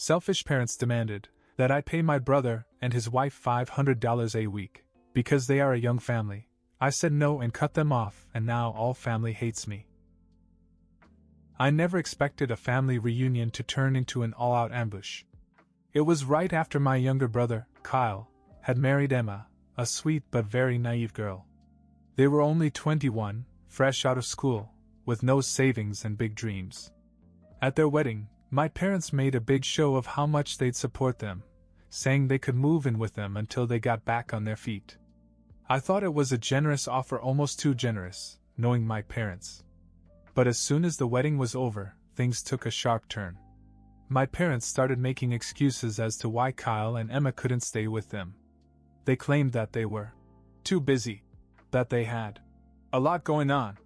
Selfish parents demanded that I pay my brother and his wife $500 a week, because they are a young family. I said no and cut them off, and now all family hates me. I never expected a family reunion to turn into an all-out ambush. It was right after my younger brother, Kyle, had married Emma, a sweet but very naive girl. They were only 21, fresh out of school, with no savings and big dreams. At their wedding, my parents made a big show of how much they'd support them, saying they could move in with them until they got back on their feet. I thought it was a generous offer, almost too generous, knowing my parents. But as soon as the wedding was over, things took a sharp turn. My parents started making excuses as to why Kyle and Emma couldn't stay with them. They claimed that they were too busy, that they had a lot going on,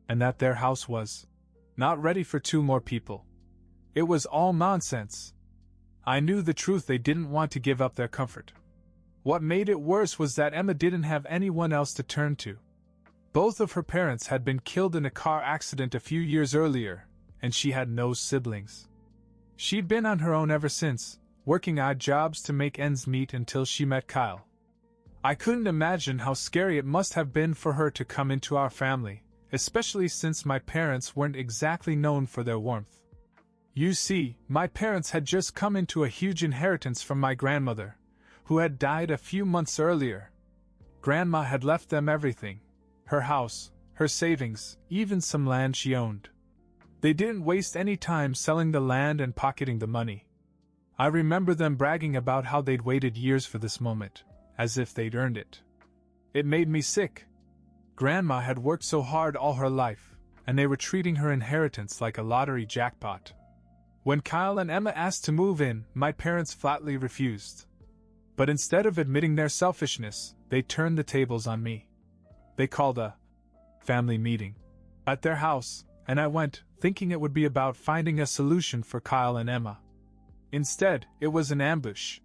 and that their house was not ready for 2 more people. It was all nonsense. I knew the truth. They didn't want to give up their comfort. What made it worse was that Emma didn't have anyone else to turn to. Both of her parents had been killed in a car accident a few years earlier, and she had no siblings. She'd been on her own ever since, working odd jobs to make ends meet until she met Kyle. I couldn't imagine how scary it must have been for her to come into our family, especially since my parents weren't exactly known for their warmth. You see, my parents had just come into a huge inheritance from my grandmother, who had died a few months earlier. Grandma had left them everything: her house, her savings, even some land she owned. They didn't waste any time selling the land and pocketing the money. I remember them bragging about how they'd waited years for this moment, as if they'd earned it. It made me sick. Grandma had worked so hard all her life, and they were treating her inheritance like a lottery jackpot. When Kyle and Emma asked to move in, my parents flatly refused. But instead of admitting their selfishness, they turned the tables on me. They called a family meeting at their house, and I went, thinking it would be about finding a solution for Kyle and Emma. Instead, it was an ambush.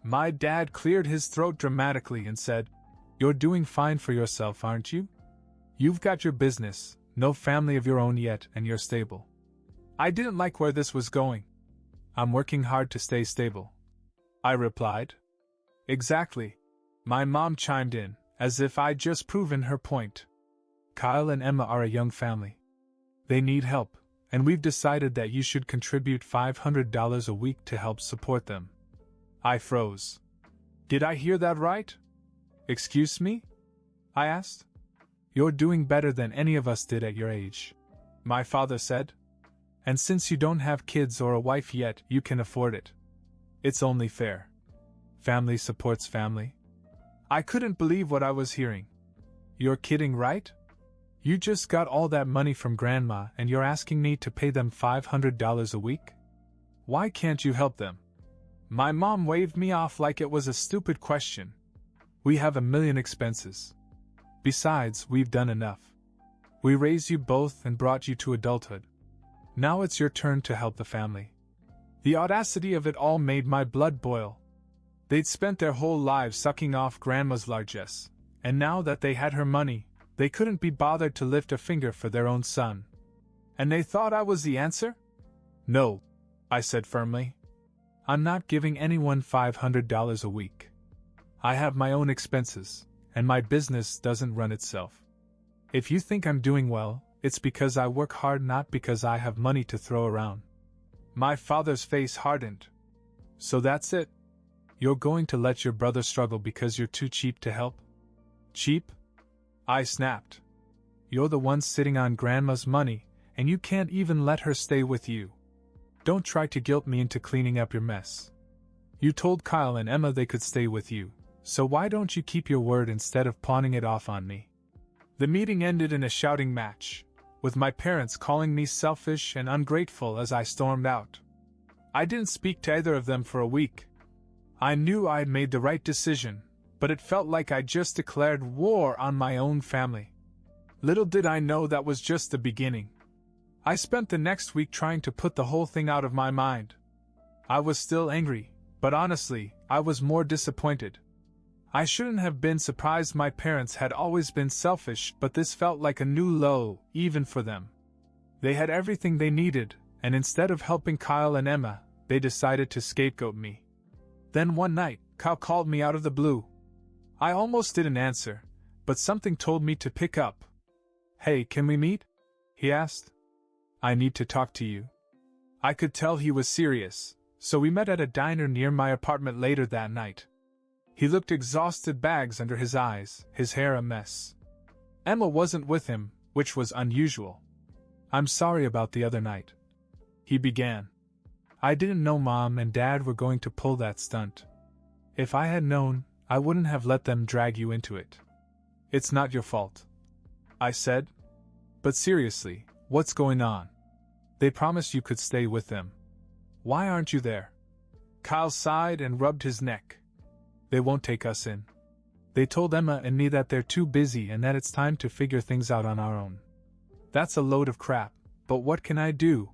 My dad cleared his throat dramatically and said, "You're doing fine for yourself, aren't you? You've got your business, no family of your own yet, and you're stable." I didn't like where this was going. "I'm working hard to stay stable," I replied. "Exactly," my mom chimed in, as if I'd just proven her point. "Kyle and Emma are a young family. They need help, and we've decided that you should contribute $500 a week to help support them." I froze. Did I hear that right? "Excuse me?" I asked. "You're doing better than any of us did at your age," my father said. "And since you don't have kids or a wife yet, you can afford it. It's only fair. Family supports family." I couldn't believe what I was hearing. "You're kidding, right? You just got all that money from Grandma and you're asking me to pay them $500 a week? Why can't you help them?" My mom waved me off like it was a stupid question. "We have a million expenses. Besides, we've done enough. We raised you both and brought you to adulthood. Now it's your turn to help the family." The audacity of it all made my blood boil. They'd spent their whole lives sucking off Grandma's largesse, and now that they had her money, they couldn't be bothered to lift a finger for their own son. And they thought I was the answer? "No," I said firmly. "I'm not giving anyone $500 a week. I have my own expenses, and my business doesn't run itself. If you think I'm doing well, it's because I work hard, not because I have money to throw around." My father's face hardened. "So that's it? You're going to let your brother struggle because you're too cheap to help?" "Cheap?" I snapped. "You're the one sitting on Grandma's money, and you can't even let her stay with you. Don't try to guilt me into cleaning up your mess. You told Kyle and Emma they could stay with you, so why don't you keep your word instead of pawning it off on me?" The meeting ended in a shouting match, with my parents calling me selfish and ungrateful as I stormed out. I didn't speak to either of them for a week. I knew I had made the right decision, but it felt like I'd just declared war on my own family. Little did I know that was just the beginning. I spent the next week trying to put the whole thing out of my mind. I was still angry, but honestly, I was more disappointed. I shouldn't have been surprised. My parents had always been selfish, but this felt like a new low, even for them. They had everything they needed, and instead of helping Kyle and Emma, they decided to scapegoat me. Then one night, Kyle called me out of the blue. I almost didn't answer, but something told me to pick up. "Hey, can we meet?" he asked. "I need to talk to you." I could tell he was serious, so we met at a diner near my apartment later that night. He looked exhausted, bags under his eyes, his hair a mess. Emma wasn't with him, which was unusual. "I'm sorry about the other night," he began. "I didn't know Mom and Dad were going to pull that stunt. If I had known, I wouldn't have let them drag you into it." "It's not your fault," I said. "But seriously, what's going on? They promised you could stay with them. Why aren't you there?" Kyle sighed and rubbed his neck. "They won't take us in. They told Emma and me that they're too busy and that it's time to figure things out on our own." "That's a load of crap, but what can I do?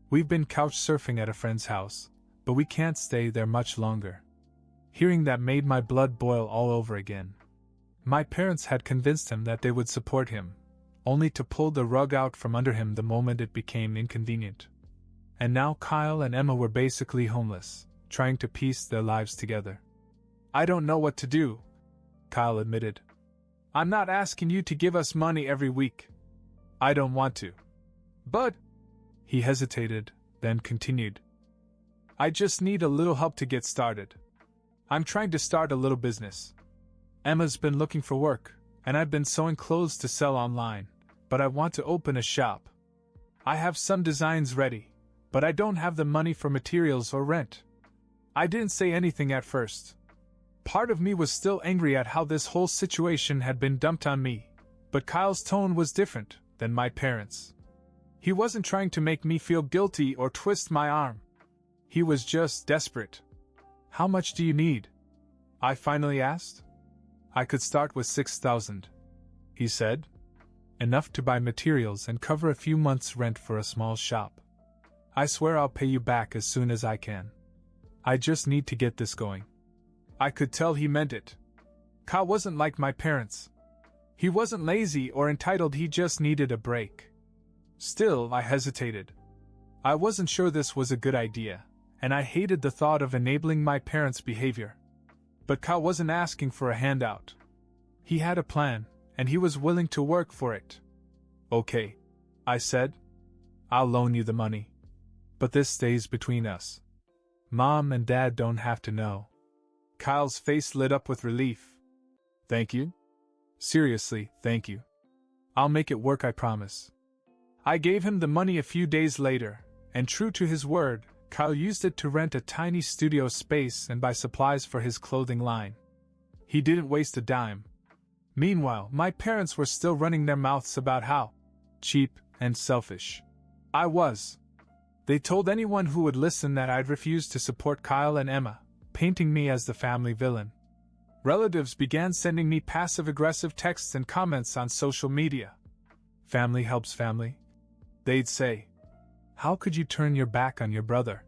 We've been couch surfing at a friend's house, but we can't stay there much longer." Hearing that made my blood boil all over again. My parents had convinced him that they would support him, only to pull the rug out from under him the moment it became inconvenient. And now Kyle and Emma were basically homeless, trying to piece their lives together. "I don't know what to do," Kyle admitted. "I'm not asking you to give us money every week. I don't want to. But," he hesitated, then continued, "I just need a little help to get started. I'm trying to start a little business. Emma's been looking for work, and I've been sewing clothes to sell online, but I want to open a shop. I have some designs ready, but I don't have the money for materials or rent." I didn't say anything at first. Part of me was still angry at how this whole situation had been dumped on me, but Kyle's tone was different than my parents'. He wasn't trying to make me feel guilty or twist my arm. He was just desperate. "How much do you need?" I finally asked. "I could start with $6,000, he said. "Enough to buy materials and cover a few months' rent for a small shop. I swear I'll pay you back as soon as I can. I just need to get this going." I could tell he meant it. Kyle wasn't like my parents. He wasn't lazy or entitled, he just needed a break. Still, I hesitated. I wasn't sure this was a good idea, and I hated the thought of enabling my parents' behavior. But Kyle wasn't asking for a handout. He had a plan, and he was willing to work for it. "Okay," I said. "I'll loan you the money. But this stays between us. Mom and Dad don't have to know." Kyle's face lit up with relief. "Thank you? Seriously, thank you. I'll make it work, I promise." I gave him the money a few days later, and true to his word, Kyle used it to rent a tiny studio space and buy supplies for his clothing line. He didn't waste a dime. Meanwhile, my parents were still running their mouths about how cheap and selfish I was. They told anyone who would listen that I'd refused to support Kyle and Emma, painting me as the family villain. Relatives began sending me passive-aggressive texts and comments on social media. "Family helps family," they'd say. "How could you turn your back on your brother?"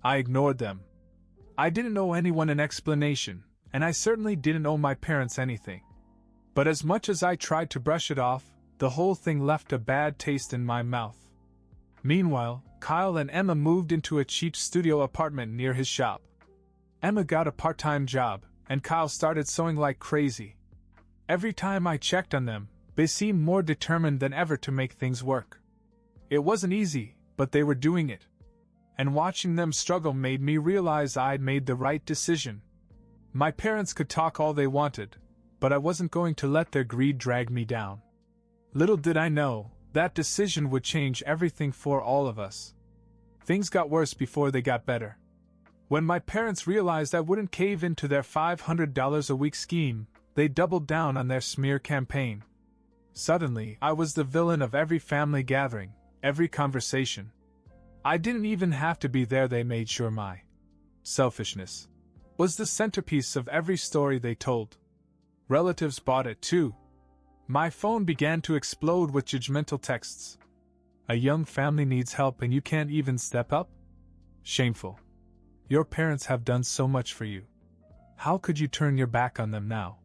I ignored them. I didn't owe anyone an explanation, and I certainly didn't owe my parents anything. But as much as I tried to brush it off, the whole thing left a bad taste in my mouth. Meanwhile, Kyle and Emma moved into a cheap studio apartment near his shop. Emma got a part-time job, and Kyle started sewing like crazy. Every time I checked on them, they seemed more determined than ever to make things work. It wasn't easy, but they were doing it. And watching them struggle made me realize I'd made the right decision. My parents could talk all they wanted, but I wasn't going to let their greed drag me down. Little did I know, that decision would change everything for all of us. Things got worse before they got better. When my parents realized I wouldn't cave into their $500 a week scheme, they doubled down on their smear campaign. Suddenly, I was the villain of every family gathering, every conversation. I didn't even have to be there. They made sure my selfishness was the centerpiece of every story they told. Relatives bought it too. My phone began to explode with judgmental texts. "A young family needs help and you can't even step up? Shameful. Your parents have done so much for you. How could you turn your back on them now?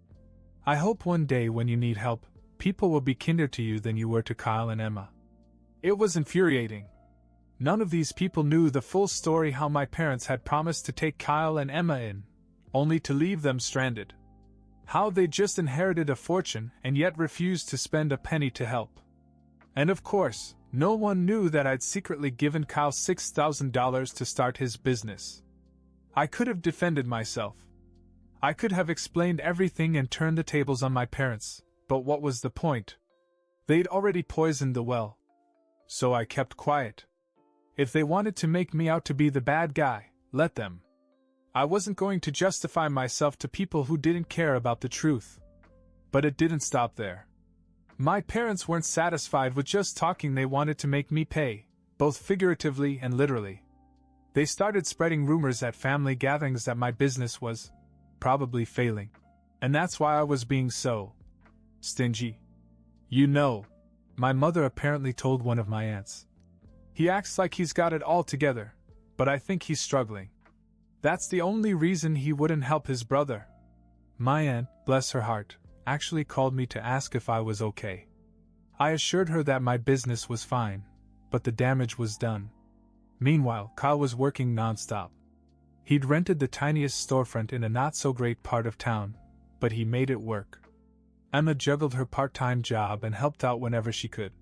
I hope one day when you need help, people will be kinder to you than you were to Kyle and Emma." It was infuriating. None of these people knew the full story, how my parents had promised to take Kyle and Emma in, only to leave them stranded. How they just inherited a fortune and yet refused to spend a penny to help. And of course, no one knew that I'd secretly given Kyle $6,000 to start his business. I could have defended myself. I could have explained everything and turned the tables on my parents, but what was the point? They'd already poisoned the well. So I kept quiet. If they wanted to make me out to be the bad guy, let them. I wasn't going to justify myself to people who didn't care about the truth. But it didn't stop there. My parents weren't satisfied with just talking, they wanted to make me pay, both figuratively and literally. They started spreading rumors at family gatherings that my business was probably failing. And that's why I was being so stingy. You know, my mother apparently told one of my aunts. He acts like he's got it all together, but I think he's struggling. That's the only reason he wouldn't help his brother. My aunt, bless her heart, actually called me to ask if I was okay. I assured her that my business was fine, but the damage was done. Meanwhile, Kyle was working nonstop. He'd rented the tiniest storefront in a not-so-great part of town, but he made it work. Emma juggled her part-time job and helped out whenever she could.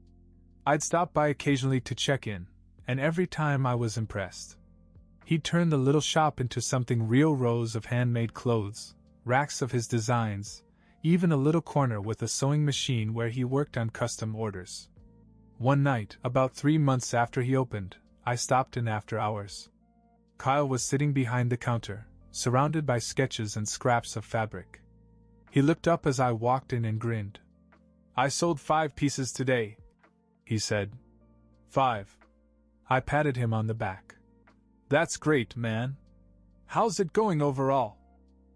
I'd stop by occasionally to check in, and every time I was impressed. He'd turned the little shop into something real, rows of handmade clothes, racks of his designs, even a little corner with a sewing machine where he worked on custom orders. One night, about 3 months after he opened, I stopped in after hours. Kyle was sitting behind the counter, surrounded by sketches and scraps of fabric. He looked up as I walked in and grinned. "I sold 5 pieces today," he said. 5. I patted him on the back. "That's great, man. How's it going overall?"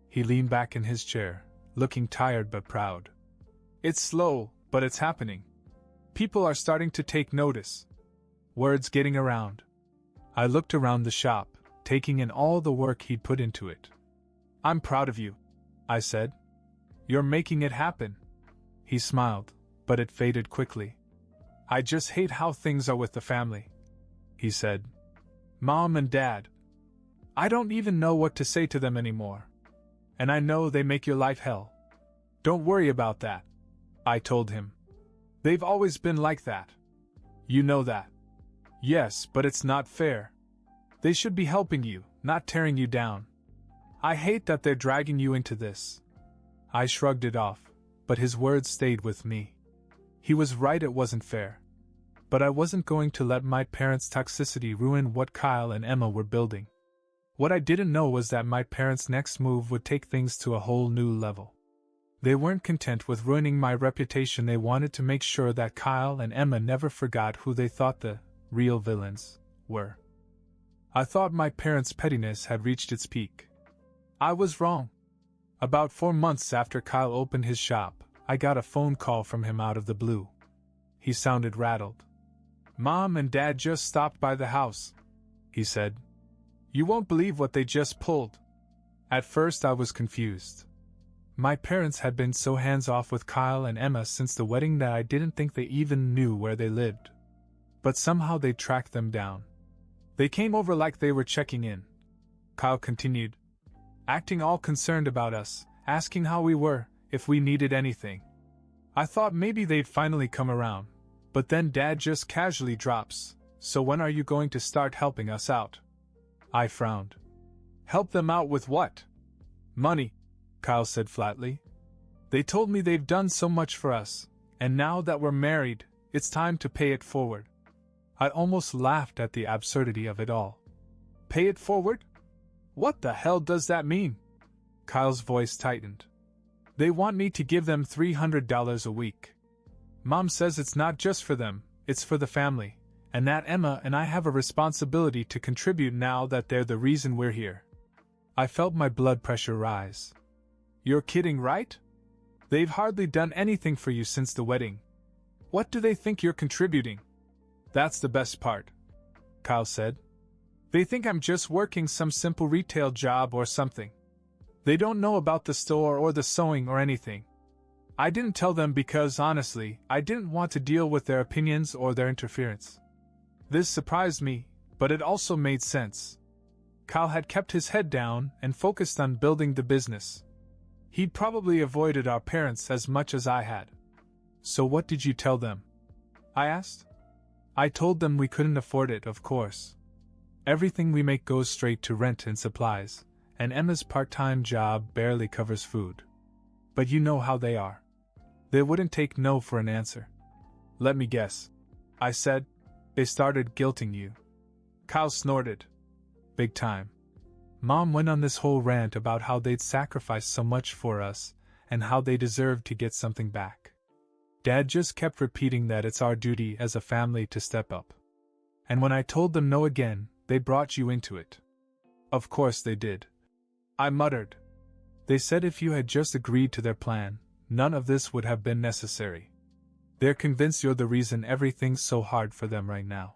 He leaned back in his chair, looking tired but proud. "It's slow, but it's happening. People are starting to take notice. Word's getting around." I looked around the shop, taking in all the work he'd put into it. "I'm proud of you," I said. "You're making it happen." He smiled, but it faded quickly. "I just hate how things are with the family," he said. "Mom and Dad. I don't even know what to say to them anymore. And I know they make your life hell." "Don't worry about that," I told him. "They've always been like that. You know that." "Yes, but it's not fair. They should be helping you, not tearing you down. I hate that they're dragging you into this." I shrugged it off, but his words stayed with me. He was right, it wasn't fair. But I wasn't going to let my parents' toxicity ruin what Kyle and Emma were building. What I didn't know was that my parents' next move would take things to a whole new level. They weren't content with ruining my reputation, they wanted to make sure that Kyle and Emma never forgot who they thought the real villains were. I thought my parents' pettiness had reached its peak. I was wrong. About 4 months after Kyle opened his shop, I got a phone call from him out of the blue. He sounded rattled. "Mom and Dad just stopped by the house," he said. "You won't believe what they just pulled." At first I was confused. My parents had been so hands-off with Kyle and Emma since the wedding that I didn't think they even knew where they lived. But somehow they tracked them down. "They came over like they were checking in," Kyle continued, "acting all concerned about us, asking how we were, if we needed anything. I thought maybe they'd finally come around, but then Dad just casually drops, 'So when are you going to start helping us out?' I frowned. "Help them out with what?" "Money," Kyle said flatly. "They told me they've done so much for us, and now that we're married, it's time to pay it forward." I almost laughed at the absurdity of it all. "Pay it forward? What the hell does that mean?" Kyle's voice tightened. "They want me to give them $300 a week. Mom says it's not just for them, it's for the family, and that Emma and I have a responsibility to contribute now that they're the reason we're here." I felt my blood pressure rise. "You're kidding, right? They've hardly done anything for you since the wedding. What do they think you're contributing?" "That's the best part," Kyle said. "They think I'm just working some simple retail job or something. They don't know about the store or the sewing or anything. I didn't tell them because, honestly, I didn't want to deal with their opinions or their interference. This surprised me, but it also made sense. Kyle had kept his head down and focused on building the business. He'd probably avoided our parents as much as I had. So what did you tell them? I asked. I told them we couldn't afford it, of course. Everything we make goes straight to rent and supplies, and Emma's part-time job barely covers food. But you know how they are. They wouldn't take no for an answer. Let me guess. I said, they started guilting you. Kyle snorted. Big time. Mom went on this whole rant about how they'd sacrificed so much for us, and how they deserved to get something back. Dad just kept repeating that it's our duty as a family to step up. And when I told them no again, they brought you into it. Of course they did. I muttered. They said if you had just agreed to their plan, none of this would have been necessary. They're convinced you're the reason everything's so hard for them right now.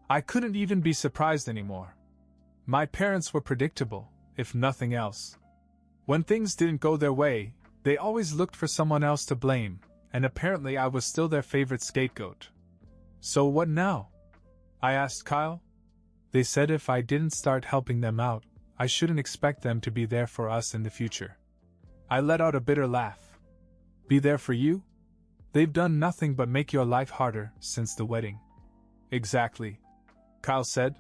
I couldn't even be surprised anymore. My parents were predictable, if nothing else. When things didn't go their way, they always looked for someone else to blame, and apparently I was still their favorite scapegoat. So what now? I asked Kyle. They said if I didn't start helping them out, I shouldn't expect them to be there for us in the future. I let out a bitter laugh. Be there for you? They've done nothing but make your life harder since the wedding. Exactly, Kyle said.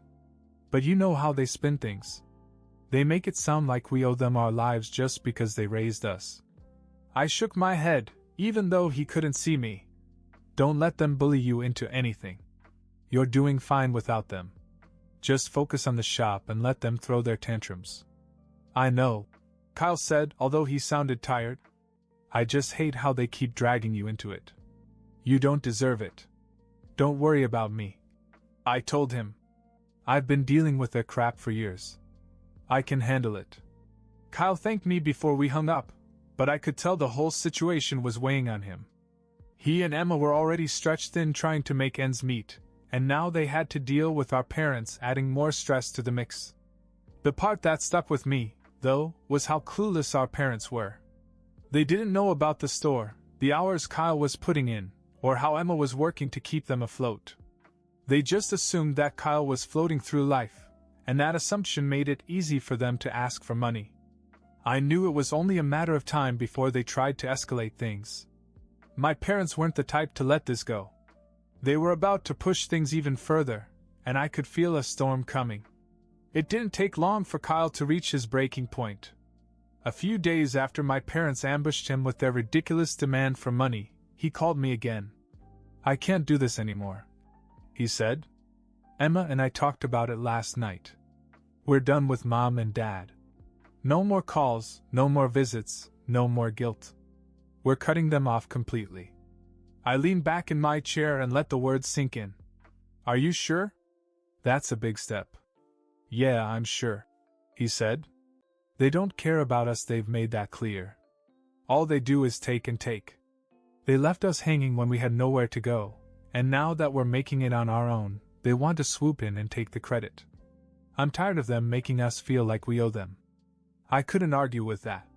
But you know how they spin things. They make it sound like we owe them our lives just because they raised us. I shook my head, even though he couldn't see me. Don't let them bully you into anything. You're doing fine without them. Just focus on the shop and let them throw their tantrums. I know, Kyle said, although he sounded tired. I just hate how they keep dragging you into it. You don't deserve it. Don't worry about me. I told him. I've been dealing with their crap for years. I can handle it. Kyle thanked me before we hung up, but I could tell the whole situation was weighing on him. He and Emma were already stretched thin trying to make ends meet, and now they had to deal with our parents adding more stress to the mix. The part that stuck with me, though, was how clueless our parents were. They didn't know about the store, the hours Kyle was putting in, or how Emma was working to keep them afloat. They just assumed that Kyle was floating through life, and that assumption made it easy for them to ask for money. I knew it was only a matter of time before they tried to escalate things. My parents weren't the type to let this go. They were about to push things even further, and I could feel a storm coming. It didn't take long for Kyle to reach his breaking point. A few days after my parents ambushed him with their ridiculous demand for money, he called me again. I can't do this anymore, he said. Emma and I talked about it last night. We're done with Mom and Dad. No more calls, no more visits, no more guilt. We're cutting them off completely. I leaned back in my chair and let the words sink in. Are you sure? That's a big step. Yeah, I'm sure, he said. They don't care about us, they've made that clear. All they do is take and take. They left us hanging when we had nowhere to go, and now that we're making it on our own, they want to swoop in and take the credit. I'm tired of them making us feel like we owe them. I couldn't argue with that.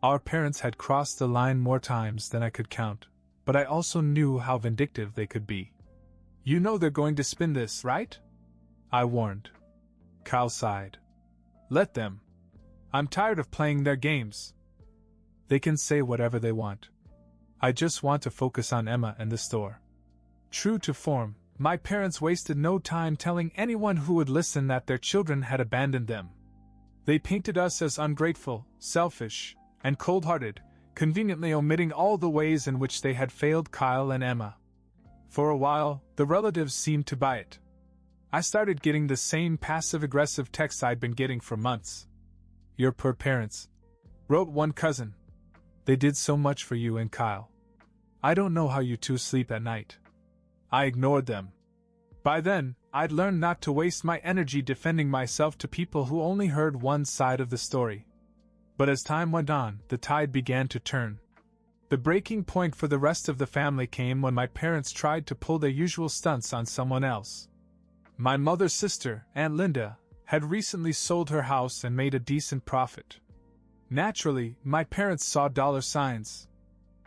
Our parents had crossed the line more times than I could count, but I also knew how vindictive they could be. You know they're going to spin this, right? I warned. Kyle sighed. Let them. I'm tired of playing their games. They can say whatever they want. I just want to focus on Emma and the store. True to form, my parents wasted no time telling anyone who would listen that their children had abandoned them. They painted us as ungrateful, selfish, and cold-hearted, conveniently omitting all the ways in which they had failed Kyle and Emma. For a while, the relatives seemed to buy it. I started getting the same passive-aggressive texts I'd been getting for months. Your poor parents, wrote one cousin. They did so much for you and Kyle. I don't know how you two sleep at night. I ignored them. By then, I'd learned not to waste my energy defending myself to people who only heard one side of the story. But as time went on, the tide began to turn. The breaking point for the rest of the family came when my parents tried to pull their usual stunts on someone else. My mother's sister, Aunt Linda, had recently sold her house and made a decent profit. Naturally, my parents saw dollar signs.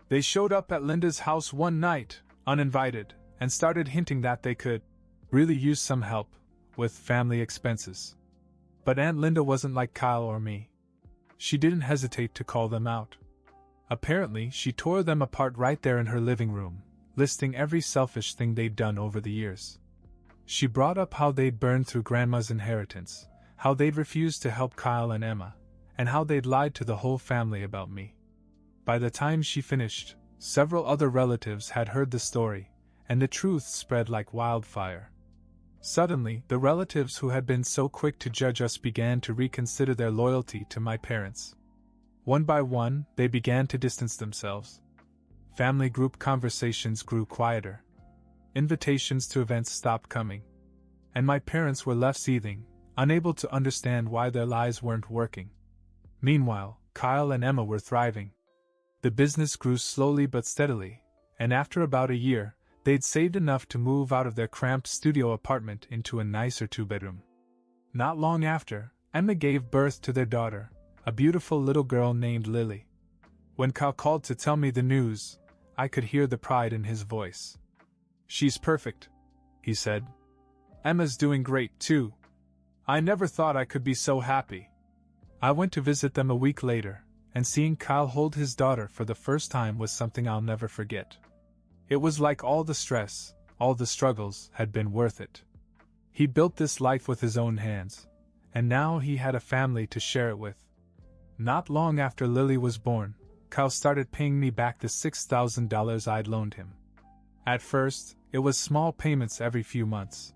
They showed up at Linda's house one night, uninvited, and started hinting that they could really used some help with family expenses. But Aunt Linda wasn't like Kyle or me. She didn't hesitate to call them out. Apparently, she tore them apart right there in her living room, listing every selfish thing they'd done over the years. She brought up how they'd burned through Grandma's inheritance, how they'd refused to help Kyle and Emma, and how they'd lied to the whole family about me. By the time she finished, several other relatives had heard the story, and the truth spread like wildfire. Suddenly, the relatives who had been so quick to judge us began to reconsider their loyalty to my parents. One by one, they began to distance themselves. Family group conversations grew quieter. Invitations to events stopped coming. And my parents were left seething, unable to understand why their lies weren't working. Meanwhile, Kyle and Emma were thriving. The business grew slowly but steadily, and after about a year, they'd saved enough to move out of their cramped studio apartment into a nicer two-bedroom. Not long after, Emma gave birth to their daughter, a beautiful little girl named Lily. When Kyle called to tell me the news, I could hear the pride in his voice. "She's perfect," he said. "Emma's doing great, too. I never thought I could be so happy." I went to visit them a week later, and seeing Kyle hold his daughter for the first time was something I'll never forget. It was like all the stress, all the struggles, had been worth it. He built this life with his own hands, and now he had a family to share it with. Not long after Lily was born, Kyle started paying me back the $6,000 I'd loaned him. At first, it was small payments every few months.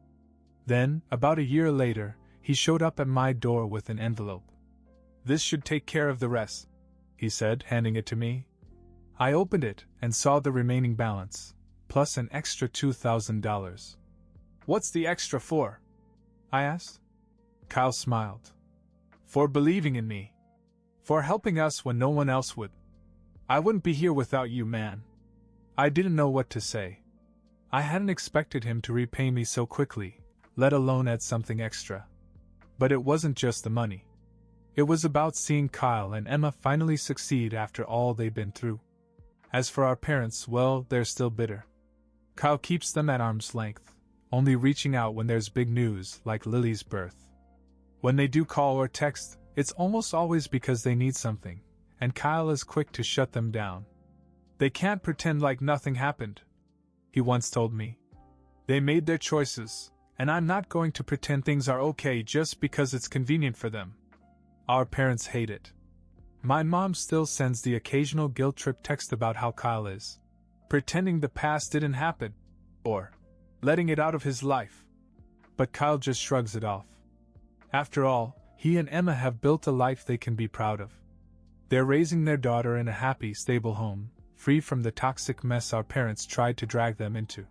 Then, about a year later, he showed up at my door with an envelope. "This should take care of the rest," he said, handing it to me. I opened it and saw the remaining balance, plus an extra $2,000. "What's the extra for?" I asked. Kyle smiled. "For believing in me. For helping us when no one else would. I wouldn't be here without you, man." I didn't know what to say. I hadn't expected him to repay me so quickly, let alone add something extra. But it wasn't just the money. It was about seeing Kyle and Emma finally succeed after all they'd been through. As for our parents, well, they're still bitter. Kyle keeps them at arm's length, only reaching out when there's big news like Lily's birth. When they do call or text, it's almost always because they need something, and Kyle is quick to shut them down. "They can't pretend like nothing happened," he once told me. "They made their choices, and I'm not going to pretend things are okay just because it's convenient for them." Our parents hate it. My mom still sends the occasional guilt trip text about how Kyle is pretending the past didn't happen, or letting it out of his life. But Kyle just shrugs it off. After all, he and Emma have built a life they can be proud of. They're raising their daughter in a happy, stable home, free from the toxic mess our parents tried to drag them into.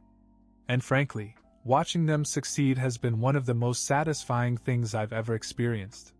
And frankly, watching them succeed has been one of the most satisfying things I've ever experienced.